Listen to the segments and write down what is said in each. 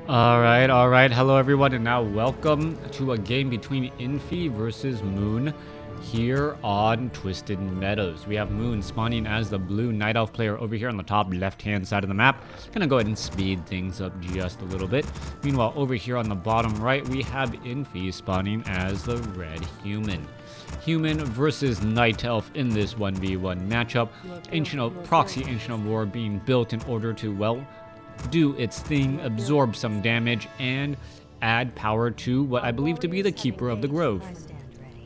All right. Hello, everyone, and now welcome to a game between Infi versus Moon here on Twisted Meadows. We have Moon spawning as the blue Night Elf player over here on the top left-hand side of the map. Gonna go ahead and speed things up just a little bit. Meanwhile, over here on the bottom right, we have Infi spawning as the red human. Human versus Night Elf in this 1v1 matchup. Proxy Ancient of War being built in order to, well, do its thing, absorb some damage, and add power to what I believe to be the Keeper of the Grove.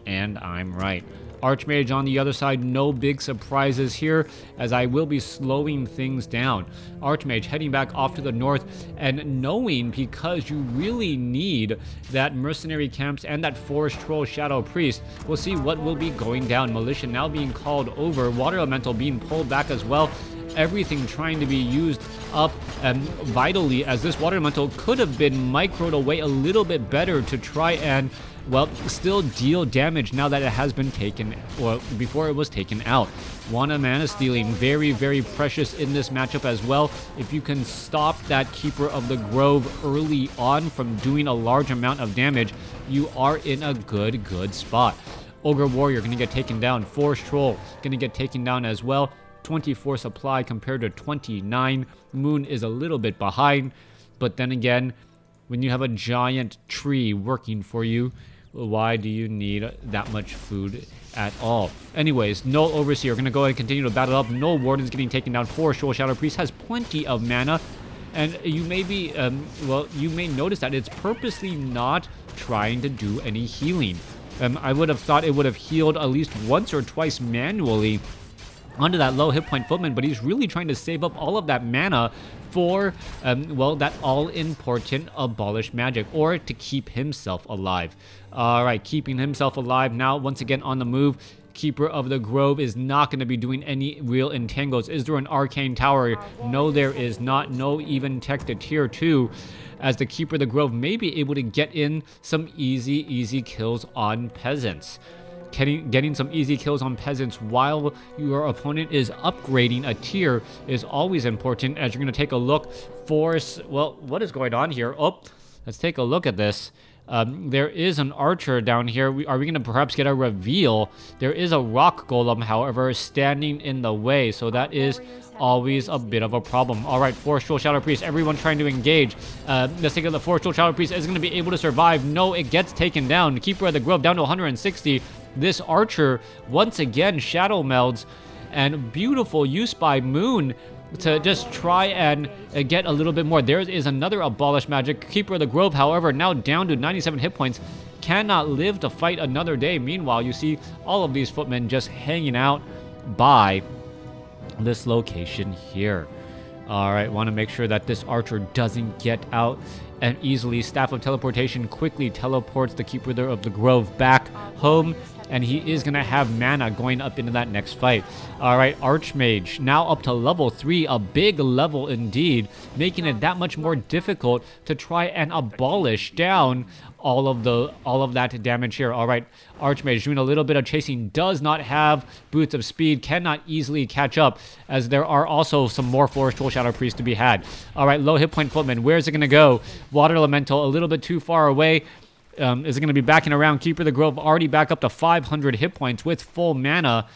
And I'm right. Archmage on the other side, no big surprises here, as I will be slowing things down. Archmage heading back off to the north, and knowing because you really need that Mercenary Camps and that Forest Troll Shadow Priest, we'll see what will be going down. Militia now being called over, Water Elemental being pulled back as well. Everything trying to be used up vitally, as this Water Elemental could have been microed away a little bit better to try and, well, still deal damage now that it has been taken, or before it was taken out. Mana stealing, very, very precious in this matchup as well. If you can stop that Keeper of the Grove early on from doing a large amount of damage, you are in a good spot. Ogre Warrior gonna get taken down. Forest Troll gonna get taken down as well. 24 supply compared to 29. Moon is a little bit behind, but then again, when you have a giant tree working for you, why do you need that much food at all? Anyways, no Overseer gonna go ahead and continue to battle up. No Warden's getting taken down. Forest Troll Shadow Priest has plenty of mana, and you may be well, you may notice that it's purposely not trying to do any healing. I would have thought it would have healed at least once or twice manually onto that low hit point footman, but he's really trying to save up all of that mana for, well, that all-important abolish magic, or to keep himself alive. All right, keeping himself alive now, once again on the move. Keeper of the Grove is not going to be doing any real entangles. Is there an arcane tower? No, there is not. No even tech to tier 2, as the Keeper of the Grove may be able to get in some easy kills on peasants. Getting some easy kills on peasants while your opponent is upgrading a tier is always important, as you're going to take a look for, well, what is going on here? Oh, let's take a look at this. There is an archer down here. Are we going to perhaps get a reveal? There is a rock golem, however, standing in the way, so that is always a bit of a problem. All right, Forest Troll Shadow Priest, everyone trying to engage. Let's take a look. The Forest Troll Shadow Priest is going to be able to survive. No, it gets taken down. Keeper of the Grove down to 160. This archer, once again, shadow melds, and beautiful use by Moon to just try and get a little bit more. There is another abolish magic. Keeper of the Grove, however, now down to 97 hit points, cannot live to fight another day. Meanwhile, you see all of these footmen just hanging out by this location here. All right, want to make sure that this archer doesn't get out and easily. Staff of Teleportation quickly teleports the Keeper of the Grove back home, and he is going to have mana going up into that next fight. All right, Archmage now up to level 3, a big level indeed, making it that much more difficult to try and abolish down all of that damage here. All right, Archmage doing a little bit of chasing, does not have Boots of Speed, cannot easily catch up, as there are also some more Forest Troll Shadow Priests to be had. All right, low hit point footman, where's it going to go? Water Elemental a little bit too far away. Is it going to be backing around? Keeper of the Grove already back up to 500 hit points with full mana,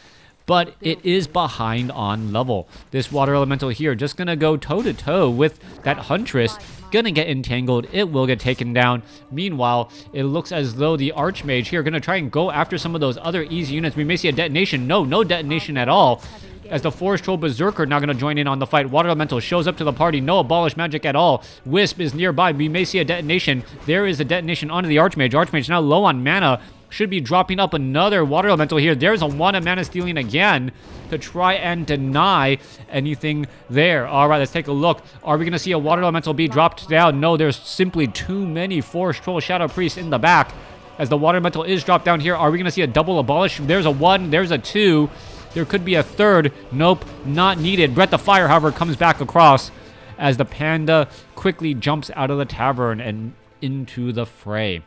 but it is behind on level. This Water Elemental here just going to go toe-to-toe with that Huntress. Going to get entangled. It will get taken down. Meanwhile, it looks as though the Archmage here going to try and go after some of those other easy units. We may see a detonation. No detonation at all, as the Forest Troll Berserker now going to join in on the fight. Water Elemental shows up to the party. No abolish magic at all. Wisp is nearby. We may see a detonation. There is a detonation onto the Archmage. Archmage now low on mana. Should be dropping up another Water Elemental here. There's a mana stealing again to try and deny anything there. All right, let's take a look. Are we going to see a Water Elemental be dropped down? No, there's simply too many Forest Troll Shadow Priests in the back, as the Water Elemental is dropped down here. Are we going to see a double abolish? There's a 1, there's a 2. There could be a 3rd. Nope, not needed. Breath of Fire, however, comes back across, as the Panda quickly jumps out of the tavern and into the fray.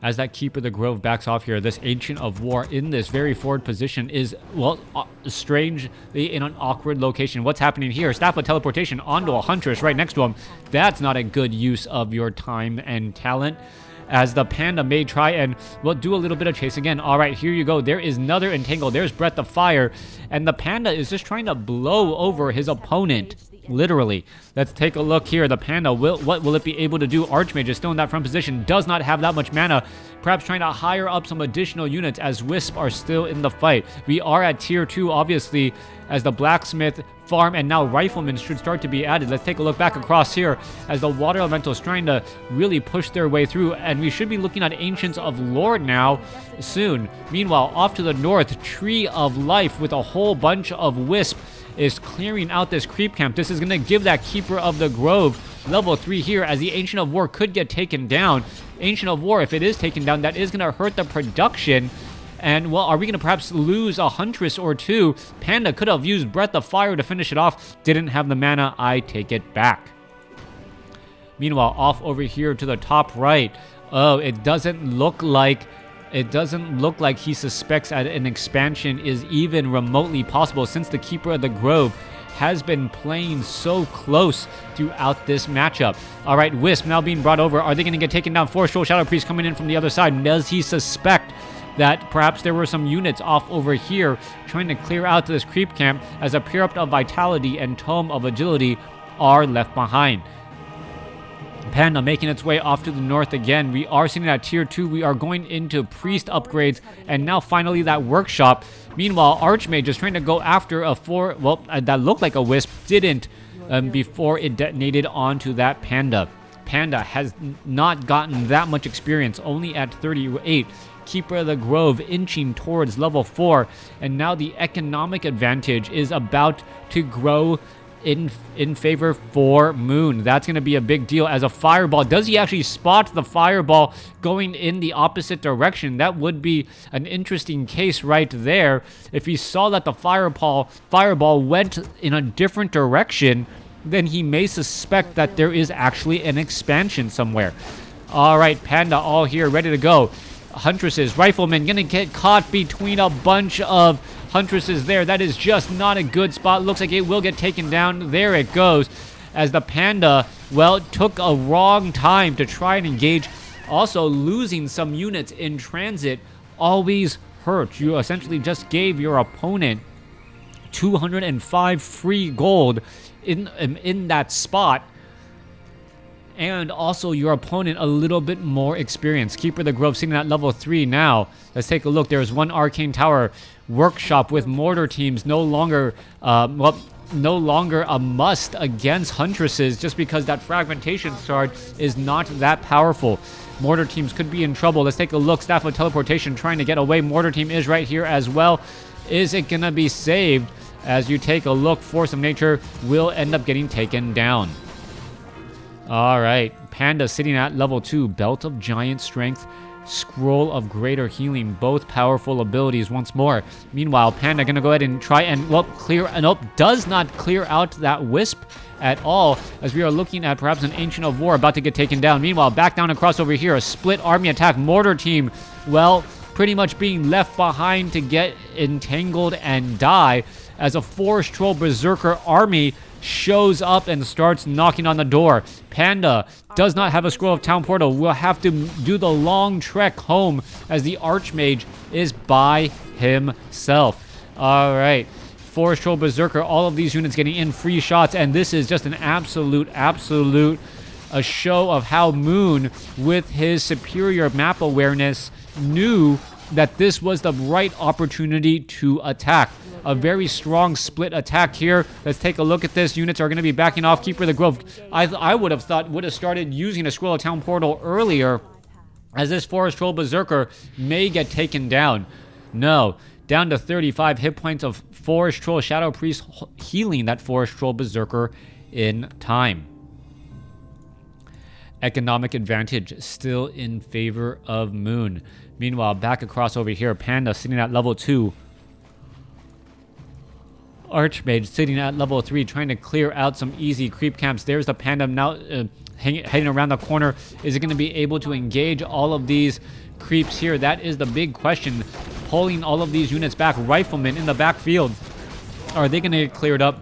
As that Keeper of the Grove backs off here, this Ancient of War in this very forward position is, well, strangely in an awkward location. What's happening here? Staff of Teleportation onto a Huntress right next to him. That's not a good use of your time and talent, as the Panda may try and, well, do a little bit of chase again. All right, here you go. There is another Entangle. There's Breath of Fire, and the Panda is just trying to blow over his opponent. Literally. Let's take a look here. The Panda, what will it be able to do? Archmage is still in that front position, does not have that much mana. Perhaps trying to hire up some additional units as Wisp are still in the fight. We are at tier 2, obviously, as the Blacksmith, Farm, and now Riflemen should start to be added. Let's take a look back across here as the Water Elemental is trying to really push their way through, and we should be looking at Ancients of Lord now soon. Meanwhile, off to the north, Tree of Life with a whole bunch of Wisp is clearing out this creep camp. This is going to give that Keeper of the Grove level 3 here, as the Ancient of War could get taken down. Ancient of War, if it is taken down, that is going to hurt the production. And, well, are we going to perhaps lose a Huntress or two? Panda could have used Breath of Fire to finish it off. Didn't have the mana. I take it back. Meanwhile, off over here to the top right. Oh, it doesn't look like he suspects that an expansion is even remotely possible, since the Keeper of the Grove has been playing so close throughout this matchup. All right, Wisp now being brought over. Are they going to get taken down? Forest Troll Shadow Priest coming in from the other side. Does he suspect that perhaps there were some units off over here trying to clear out this creep camp, as a Pure of Vitality and Tome of Agility are left behind? Panda making its way off to the north again. We are sitting at tier 2. We are going into priest upgrades, and now finally that workshop. Meanwhile, Archmage is trying to go after a that looked like a Wisp, didn't before it detonated onto that Panda. Panda has not gotten that much experience, only at 38. Keeper of the Grove inching towards level 4, and now the economic advantage is about to grow in favor for Moon. That's going to be a big deal, as a Fireball. Does he actually spot the Fireball going in the opposite direction? That would be an interesting case right there. If he saw that the Fireball went in a different direction, then he may suspect that there is actually an expansion somewhere. All right, Panda all here, ready to go. Huntresses, Riflemen, gonna get caught between a bunch of Huntresses there. That is just not a good spot. Looks like it will get taken down. There it goes, as the Panda, well, took a wrong time to try and engage. Also, losing some units in transit always hurts. You essentially just gave your opponent 205 free gold in that spot, and also your opponent a little bit more experience. Keeper of the Grove sitting at level 3 now. Let's take a look. There's one Arcane Tower. Workshop with Mortar Teams no longer a must against Huntresses, just because that Fragmentation Shard is not that powerful. Mortar Teams could be in trouble. Let's take a look. Staff of Teleportation trying to get away. Mortar Team is right here as well. Is it going to be saved? As you take a look, Force of Nature will end up getting taken down. All right, Panda sitting at level 2. Belt of Giant Strength, Scroll of Greater Healing, both powerful abilities once more. Meanwhile, Panda gonna go ahead and try and, well, clear, and nope, does not clear out that Wisp at all, as we are looking at perhaps an Ancient of War about to get taken down. Meanwhile, back down across over here, a split army attack. Mortar Team, well, pretty much being left behind to get entangled and die, as a Forest Troll Berserker army shows up and starts knocking on the door. Panda does not have a Scroll of Town Portal. Will have to do the long trek home, as the Archmage is by himself. All right, Forest Troll Berserker, all of these units getting in free shots, and this is just an absolute a show of how Moon, with his superior map awareness, knew that this was the right opportunity to attack. A very strong split attack here. Let's take a look at this. Units are going to be backing off. Keeper of the Grove, I would have thought, would have started using a Scroll of Town Portal earlier, as this Forest Troll Berserker may get taken down. No, down to 35 hit points of Forest Troll Shadow Priest healing that Forest Troll Berserker in time. Economic advantage still in favor of Moon. Meanwhile, back across over here, Panda sitting at level 2. Archmage sitting at level 3, trying to clear out some easy creep camps. There's the Panda now heading around the corner. Is it going to be able to engage all of these creeps here? That is the big question. Pulling all of these units back. Riflemen in the backfield. Are they going to get cleared up?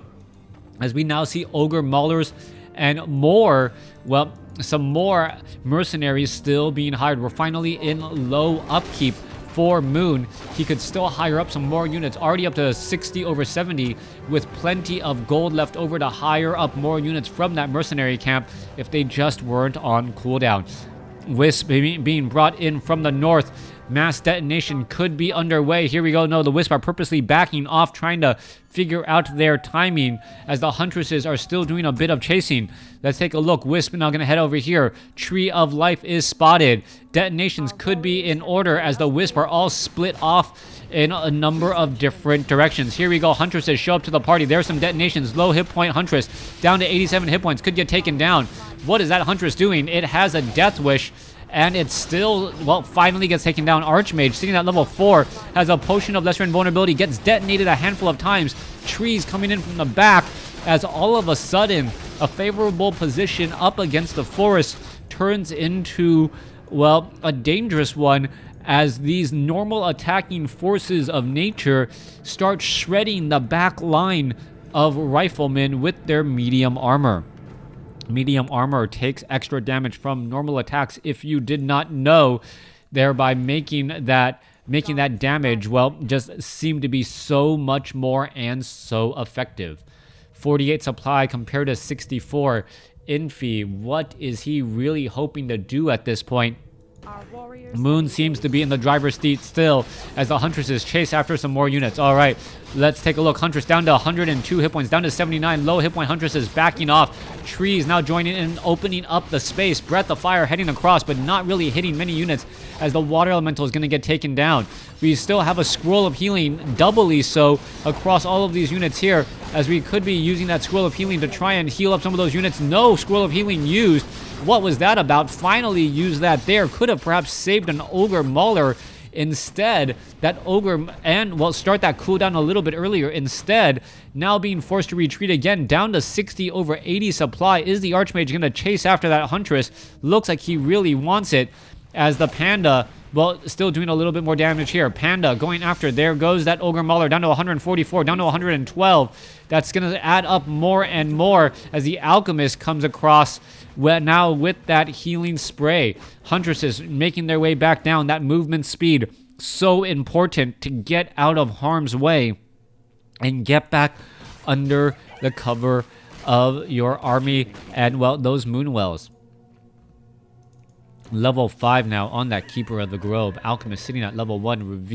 As we now see Ogre Maulers and more, well, some more mercenaries still being hired. We're finally in low upkeep for Moon. He could still hire up some more units, already up to 60 over 70, with plenty of gold left over to hire up more units from that mercenary camp if they just weren't on cooldown. Wisp being brought in from the north. Mass detonation could be underway. Here we go. No, the Wisp are purposely backing off, trying to figure out their timing as the Huntresses are still doing a bit of chasing. Let's take a look. Wisp now going to head over here. Tree of Life is spotted. Detonations could be in order as the Wisp are all split off in a number of different directions. Here we go. Huntresses show up to the party. There's some detonations. Low hit point Huntress down to 87 hit points. Could get taken down. What is that Huntress doing? It has a Death Wish. And it still, well, finally gets taken down. Archmage, sitting at level 4, has a Potion of Lesser Invulnerability, gets detonated a handful of times. Trees coming in from the back as all of a sudden a favorable position up against the forest turns into, well, a dangerous one as these normal attacking forces of nature start shredding the back line of riflemen with their medium armor. Medium armor takes extra damage from normal attacks if you did not know, thereby making that damage, well, just seem to be so much more and so effective. 48 supply compared to 64. Infi, what is he really hoping to do at this point? Moon seems to be in the driver's seat still as the Huntresses chase after some more units. All right, let's take a look. Huntress down to 102 hit points, down to 79. Low hit point Huntresses backing off. Trees now joining in, opening up the space. Breath of Fire heading across, but not really hitting many units as the Water Elemental is going to get taken down. We still have a Scroll of Healing, doubly so, across all of these units here, as we could be using that Scroll of Healing to try and heal up some of those units. No Scroll of Healing used. What was that about? Finally used that there. Could have perhaps saved an Ogre Mauler. Instead, that Ogre, and, well, start that cooldown a little bit earlier. Instead, now being forced to retreat again, down to 60 over 80 supply. Is the Archmage going to chase after that Huntress? Looks like he really wants it, as the Panda, well, still doing a little bit more damage here. Panda going after. There goes that Ogre Mauler down to 144, down to 112. That's going to add up more and more as the Alchemist comes across. Well, now with that healing spray. Huntresses making their way back down. That movement speed, so important to get out of harm's way and get back under the cover of your army and, well, those Moonwells. Level 5 now on that Keeper of the Grove. Alchemist sitting at level 1.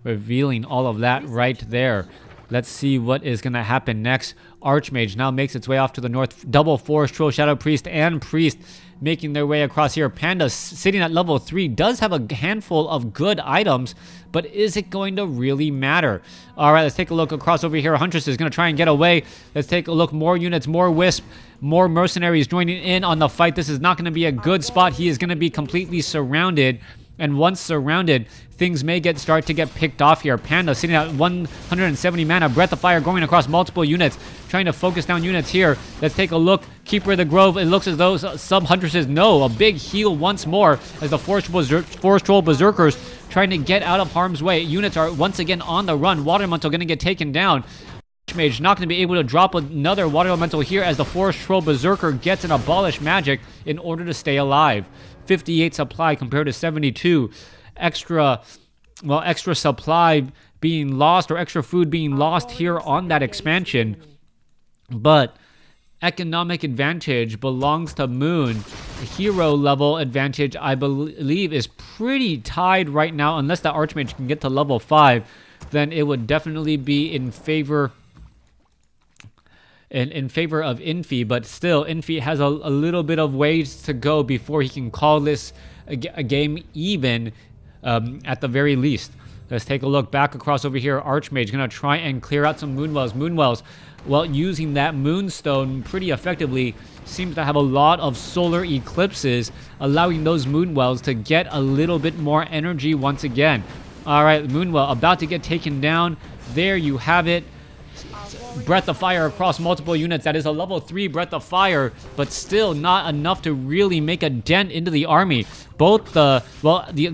Revealing all of that right there. Let's see what is going to happen next. Archmage now makes its way off to the north. Double Forest Troll, Shadow Priest, and Priest making their way across here. Panda sitting at level 3 does have a handful of good items, but is it going to really matter? All right, let's take a look across over here. Huntress is going to try and get away. Let's take a look. More units, more Wisp, more mercenaries joining in on the fight. This is not going to be a good spot. He is going to be completely surrounded. And once surrounded, things may start to get picked off here. Panda sitting at 170 mana. Breath of Fire going across multiple units. Trying to focus down units here. Let's take a look. Keeper of the Grove. It looks as though some Huntresses know. A big heal once more as the Forest Troll Berserkers trying to get out of harm's way. Units are once again on the run. Water Elemental going to get taken down. Archmage not going to be able to drop another Water Elemental here as the Forest Troll Berserker gets an Abolish Magic in order to stay alive. 58 supply compared to 72. Extra supply being lost, or extra food being lost here on that expansion. But economic advantage belongs to Moon. The hero level advantage, I believe, is pretty tied right now. Unless the Archmage can get to level 5, then it would definitely be in favor of Infi, but still, Infi has a little bit of ways to go before he can call this a game even, at the very least. Let's take a look back across over here. Archmage going to try and clear out some Moonwells. Moonwells, well, using that Moonstone pretty effectively, seems to have a lot of solar eclipses, allowing those Moonwells to get a little bit more energy once again. All right, Moonwell about to get taken down. There you have it. Breath of Fire across multiple units. That is a level 3 Breath of Fire, but still not enough to really make a dent into the army. Both the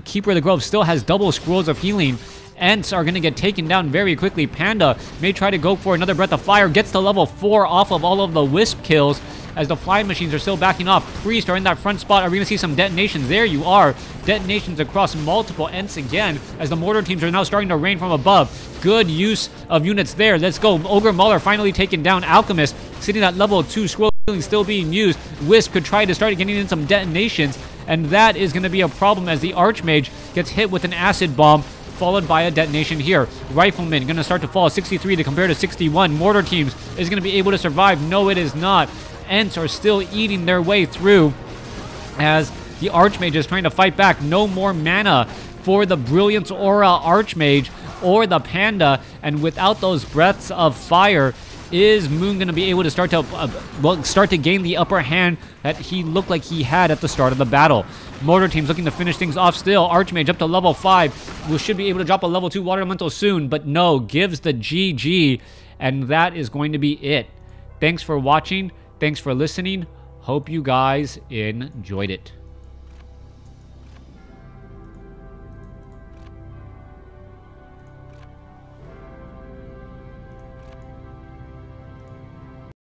Keeper of the Grove still has double Scrolls of Healing. Ents are going to get taken down very quickly. Panda may try to go for another Breath of Fire. Gets to level 4 off of all of the Wisp kills as the flying machines are still backing off. Priests are in that front spot. Are we going to see some detonations? There you are. Detonations across multiple Ents again as the mortar teams are now starting to rain from above. Good use of units there. Let's go. Ogre Mauler finally taken down. Alchemist sitting at level 2. Scroll healing still being used. Wisp could try to start getting in some detonations, and that is going to be a problem as the Archmage gets hit with an acid bomb, followed by a detonation here. Rifleman going to start to fall. 63 to compare to 61. Mortar teams is going to be able to survive. No, it is not. Ents are still eating their way through as the Archmage is trying to fight back. No more mana for the Brilliance Aura Archmage or the Panda, and without those Breaths of Fire, is Moon going to be able to start to gain the upper hand that he looked like he had at the start of the battle? Mortar team's looking to finish things off still. Archmage up to level 5. We should be able to drop a level 2 Water Elemental soon, but no, gives the GG, and that is going to be it. Thanks for watching. Thanks for listening. Hope you guys enjoyed it.